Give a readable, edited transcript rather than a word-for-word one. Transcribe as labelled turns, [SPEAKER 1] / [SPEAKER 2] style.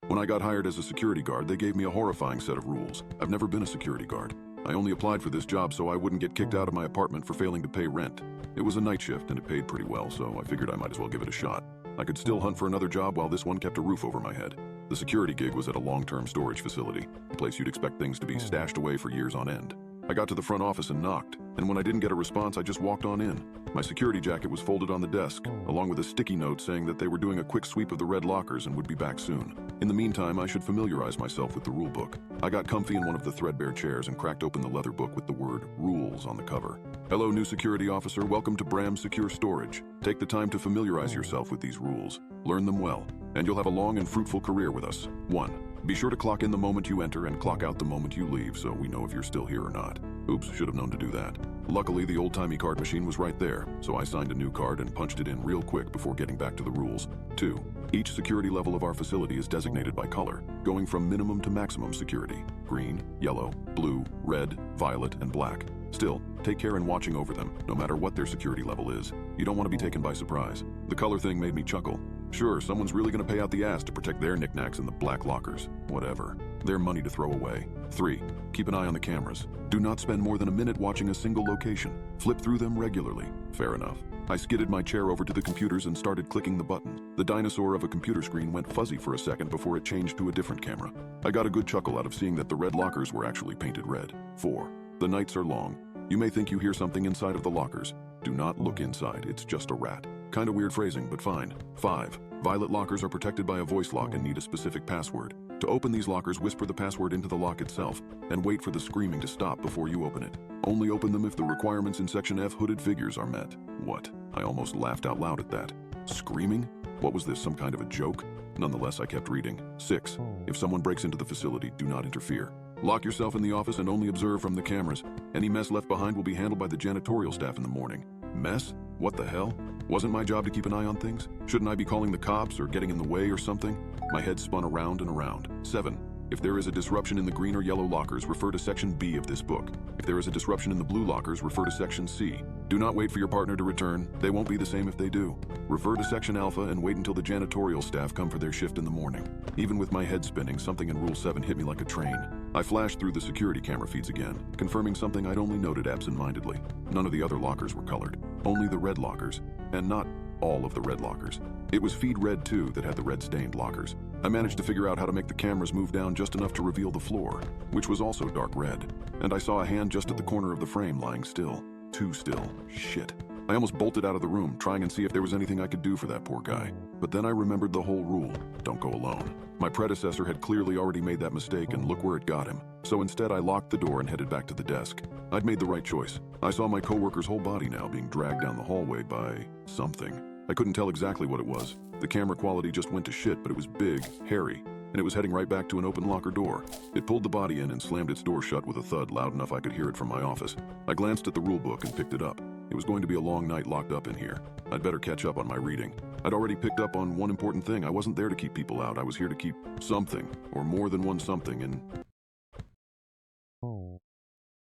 [SPEAKER 1] When I got hired as a security guard, they gave me a horrifying set of rules. I've never been a security guard. I only applied for this job so I wouldn't get kicked out of my apartment for failing to pay rent. It was a night shift and it paid pretty well, so I figured I might as well give it a shot. I could still hunt for another job while this one kept a roof over my head. The security gig was at a long-term storage facility, a place you'd expect things to be stashed away for years on end. I got to the front office and knocked, and when I didn't get a response, I just walked on in. My security jacket was folded on the desk, along with a sticky note saying that they were doing a quick sweep of the red lockers and would be back soon. In the meantime, I should familiarize myself with the rule book. I got comfy in one of the threadbare chairs and cracked open the leather book with the word "Rules" on the cover. Hello, new security officer. Welcome to Bram's Secure Storage. Take the time to familiarize yourself with these rules. Learn them well, and you'll have a long and fruitful career with us. 1. Be sure to clock in the moment you enter and clock out the moment you leave so we know if you're still here or not. Oops, should have known to do that. Luckily, the old-timey card machine was right there, so I signed a new card and punched it in real quick before getting back to the rules. 2. Each security level of our facility is designated by color, going from minimum to maximum security: green, yellow, blue, red, violet, and black. Still, take care in watching over them, no matter what their security level is. You don't want to be taken by surprise. The color thing made me chuckle. Sure, someone's really going to pay out the ass to protect their knickknacks in the black lockers. Whatever. They're money to throw away. 3. Keep an eye on the cameras. Do not spend more than a minute watching a single location. Flip through them regularly. Fair enough. I skidded my chair over to the computers and started clicking the button. The dinosaur of a computer screen went fuzzy for a second before it changed to a different camera. I got a good chuckle out of seeing that the red lockers were actually painted red. 4. The nights are long. You may think you hear something inside of the lockers. Do not look inside, it's just a rat. Kinda weird phrasing, but fine. 5. Violet lockers are protected by a voice lock and need a specific password. To open these lockers, whisper the password into the lock itself, and wait for the screaming to stop before you open it. Only open them if the requirements in Section F hooded figures are met. What? I almost laughed out loud at that. Screaming? What was this, some kind of a joke? Nonetheless, I kept reading. 6. If someone breaks into the facility, do not interfere. Lock yourself in the office and only observe from the cameras. Any mess left behind will be handled by the janitorial staff in the morning. Mess? What the hell? Wasn't my job to keep an eye on things? Shouldn't I be calling the cops or getting in the way or something? My head spun around and around. 7. If there is a disruption in the green or yellow lockers, refer to Section B of this book. If there is a disruption in the blue lockers, refer to Section C. Do not wait for your partner to return. They won't be the same if they do. Refer to Section Alpha and wait until the janitorial staff come for their shift in the morning. Even with my head spinning, something in Rule 7 hit me like a train. I flashed through the security camera feeds again, confirming something I'd only noted absent-mindedly. None of the other lockers were colored. Only the red lockers. And not all of the red lockers. It was feed red 2 that had the red-stained lockers. I managed to figure out how to make the cameras move down just enough to reveal the floor, which was also dark red. And I saw a hand just at the corner of the frame lying still. Too still. Shit. I almost bolted out of the room, trying and see if there was anything I could do for that poor guy. But then I remembered the whole rule. Don't go alone. My predecessor had clearly already made that mistake, and look where it got him. So instead, I locked the door and headed back to the desk. I'd made the right choice. I saw my coworker's whole body now being dragged down the hallway by something. I couldn't tell exactly what it was. The camera quality just went to shit, but it was big, hairy, and it was heading right back to an open locker door. It pulled the body in and slammed its door shut with a thud loud enough I could hear it from my office. I glanced at the rule book and picked it up. It was going to be a long night locked up in here. I'd better catch up on my reading. I'd already picked up on one important thing. I wasn't there to keep people out. I was here to keep something, or more than one something, in